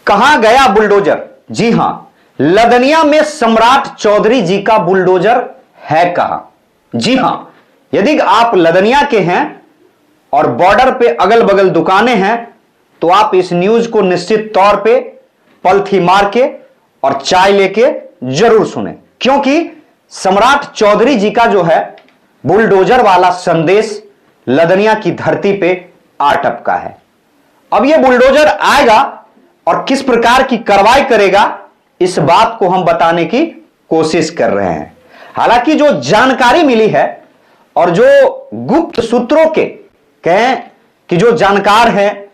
कहां गया बुलडोजर? जी हां, लदनिया में सम्राट चौधरी जी का बुलडोजर है कहां? जी हां, यदि आप लदनिया के हैं और बॉर्डर पे अगल बगल दुकानें हैं तो आप इस न्यूज को निश्चित तौर पे पलथी मार के और चाय लेके जरूर सुने, क्योंकि सम्राट चौधरी जी का जो है बुलडोजर वाला संदेश लदनिया की धरती पे आ टपका है। अब यह बुलडोजर आएगा और किस प्रकार की कार्रवाई करेगा, इस बात को हम बताने की कोशिश कर रहे हैं। हालांकि जो जानकारी मिली है और जो गुप्त सूत्रों के कहें कि जो जानकार हैं,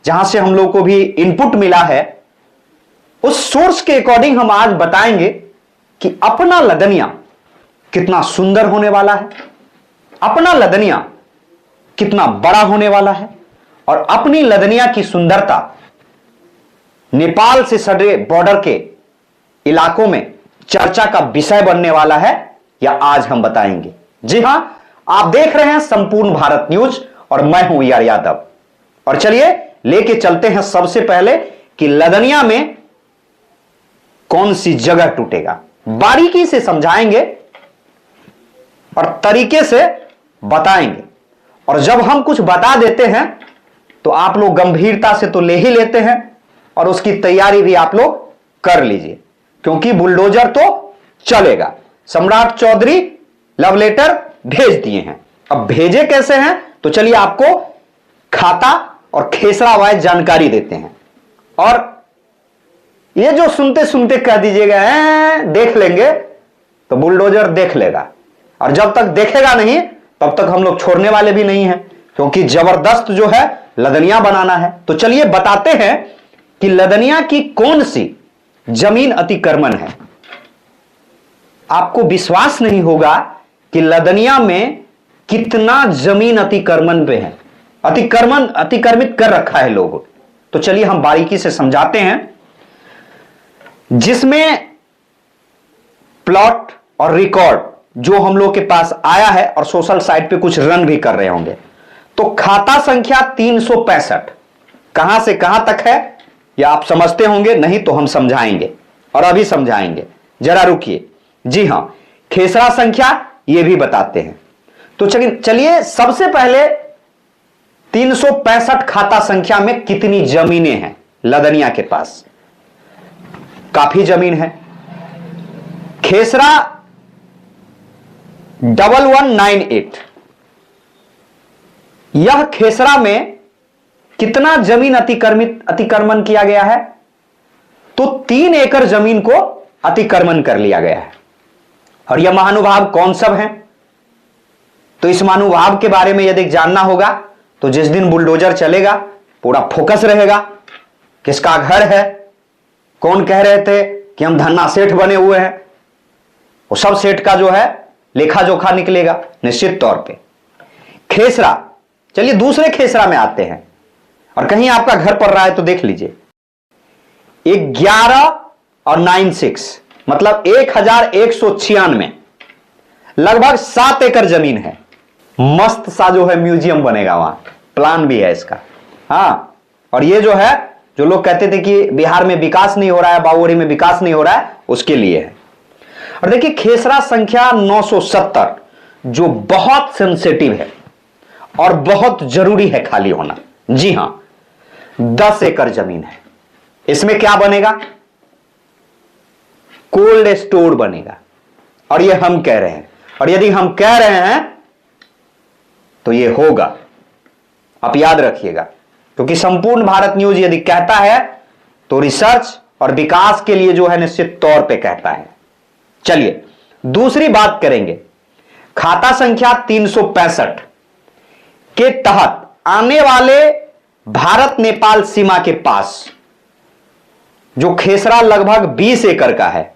जहां से हम लोग को भी इनपुट मिला है, उस सोर्स के अकॉर्डिंग हम आज बताएंगे कि अपना लदनिया कितना सुंदर होने वाला है, अपना लदनिया कितना बड़ा होने वाला है और अपनी लदनिया की सुंदरता नेपाल से सटे बॉर्डर के इलाकों में चर्चा का विषय बनने वाला है, या आज हम बताएंगे। जी हां, आप देख रहे हैं संपूर्ण भारत न्यूज और मैं हूं यार यादव। और चलिए लेके चलते हैं सबसे पहले कि लदनिया में कौन सी जगह टूटेगा, बारीकी से समझाएंगे और तरीके से बताएंगे। और जब हम कुछ बता देते हैं तो आप लोग गंभीरता से तो ले ही लेते हैं और उसकी तैयारी भी आप लोग कर लीजिए, क्योंकि बुलडोजर तो चलेगा। सम्राट चौधरी लव लेटर भेज दिए हैं। अब भेजे कैसे हैं, तो चलिए आपको खाता और खेसरा वाइज जानकारी देते हैं। और ये जो सुनते सुनते कह दीजिएगा देख लेंगे, तो बुलडोजर देख लेगा, और जब तक देखेगा नहीं तब तक हम लोग छोड़ने वाले भी नहीं हैं, क्योंकि जबरदस्त जो है लदनिया बनाना है। तो चलिए बताते हैं कि लदनिया की कौन सी जमीन अतिक्रमण है। आपको विश्वास नहीं होगा कि लदनिया में कितना जमीन अतिक्रमण पे है, अतिक्रमित कर रखा है लोगों। तो चलिए हम बारीकी से समझाते हैं, जिसमें प्लॉट और रिकॉर्ड जो हम लोग के पास आया है और सोशल साइट पे कुछ रन भी कर रहे होंगे। तो खाता संख्या 365 कहां से कहां तक है, या आप समझते होंगे, नहीं तो हम समझाएंगे और अभी समझाएंगे, जरा रुकिए। जी हां, खेसरा संख्या ये भी बताते हैं। तो चलिए सबसे पहले 365 खाता संख्या में कितनी जमीनें हैं लदनिया के पास? काफी जमीन है। खेसरा 1198, यह खेसरा में कितना जमीन अतिक्रमण किया गया है? तो 3 एकड़ जमीन को अतिक्रमण कर लिया गया है। और यह महानुभाव कौन सब हैं? तो इस महानुभाव के बारे में यदि जानना होगा तो जिस दिन बुलडोजर चलेगा पूरा फोकस रहेगा। किसका घर है, कौन कह रहे थे कि हम धन्ना सेठ बने हुए हैं, वो सब सेठ का जो है लेखा जोखा निकलेगा निश्चित तौर पे। खेसरा, चलिए दूसरे खेसरा में आते हैं, और कहीं आपका घर पड़ रहा है तो देख लीजिए। 11 और 96 मतलब 1196, लगभग 7 एकड़ जमीन है। मस्त सा जो है म्यूजियम बनेगा वहां, प्लान भी है इसका। हाँ, और ये जो है, जो लोग कहते थे कि बिहार में विकास नहीं हो रहा है, बावोरी में विकास नहीं हो रहा है, उसके लिए है। और देखिए खेसरा संख्या 970 जो बहुत सेंसिटिव है और बहुत जरूरी है खाली होना। जी हां, 10 एकड़ जमीन है। इसमें क्या बनेगा? कोल्ड स्टोर बनेगा। और ये हम कह रहे हैं, और यदि हम कह रहे हैं तो ये होगा। आप याद रखिएगा, क्योंकि संपूर्ण भारत न्यूज यदि कहता है तो रिसर्च और विकास के लिए जो है निश्चित तौर पे कहता है। चलिए दूसरी बात करेंगे। खाता संख्या 365 के तहत आने वाले भारत नेपाल सीमा के पास जो खेसरा लगभग 20 एकड़ का है,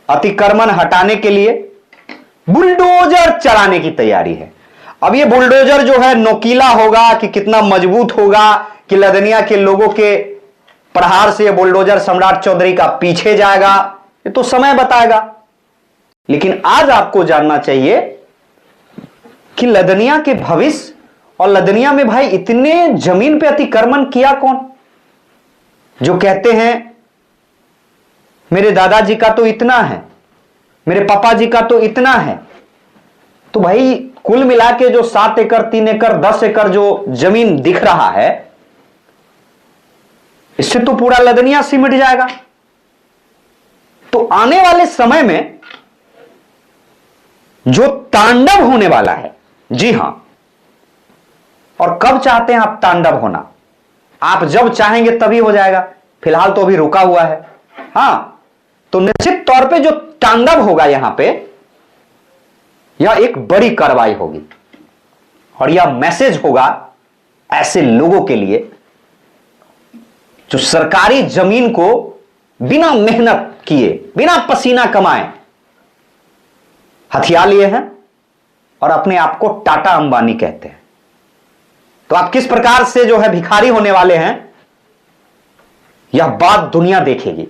अतिक्रमण हटाने के लिए बुलडोजर चलाने की तैयारी है। अब ये बुलडोजर जो है नोकीला होगा कि कितना मजबूत होगा, कि लदनिया के लोगों के प्रहार से बुलडोजर सम्राट चौधरी का पीछे जाएगा, ये तो समय बताएगा। लेकिन आज आपको जानना चाहिए कि लदनिया के भविष्य और लदनिया में भाई इतने जमीन पे अतिक्रमण किया कौन? जो कहते हैं मेरे दादाजी का तो इतना है, मेरे पापा जी का तो इतना है, तो भाई कुल मिला के जो 7 एकड़ 3 एकड़ 10 एकड़ जो जमीन दिख रहा है, इससे तो पूरा लदनिया सिमट जाएगा। तो आने वाले समय में जो तांडव होने वाला है, जी हां, और कब चाहते हैं आप तांडव होना? आप जब चाहेंगे तभी हो जाएगा, फिलहाल तो अभी रुका हुआ है। हां, तो निश्चित तौर पे जो तांडव होगा यहां पे, यह एक बड़ी कार्रवाई होगी और यह मैसेज होगा ऐसे लोगों के लिए जो सरकारी जमीन को बिना मेहनत किए, बिना पसीना कमाए हथिया लिए हैं और अपने आप को टाटा अंबानी कहते हैं। तो आप किस प्रकार से जो है भिखारी होने वाले हैं, यह बात दुनिया देखेगी।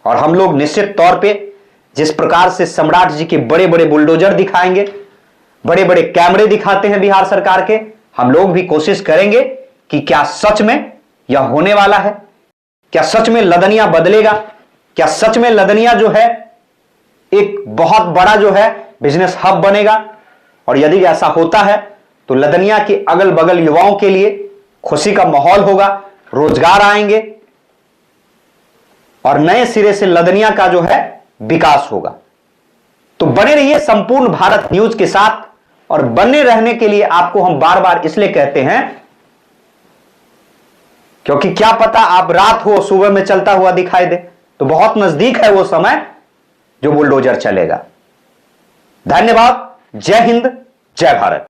और हम लोग निश्चित तौर पे जिस प्रकार से सम्राट जी के बड़े बड़े बुलडोजर दिखाएंगे, बड़े बड़े कैमरे दिखाते हैं बिहार सरकार के, हम लोग भी कोशिश करेंगे कि क्या सच में यह होने वाला है, क्या सच में लदनिया बदलेगा, क्या सच में लदनिया जो है एक बहुत बड़ा जो है बिजनेस हब बनेगा। और यदि ऐसा होता है तो लदनिया के अगल बगल युवाओं के लिए खुशी का माहौल होगा, रोजगार आएंगे और नए सिरे से लदनिया का जो है विकास होगा। तो बने रहिए संपूर्ण भारत न्यूज के साथ, और बने रहने के लिए आपको हम बार बार इसलिए कहते हैं क्योंकि क्या पता आप रात हो सुबह में चलता हुआ दिखाई दे, तो बहुत नजदीक है वो समय जो बुलडोजर चलेगा। धन्यवाद। जय हिंद, जय भारत।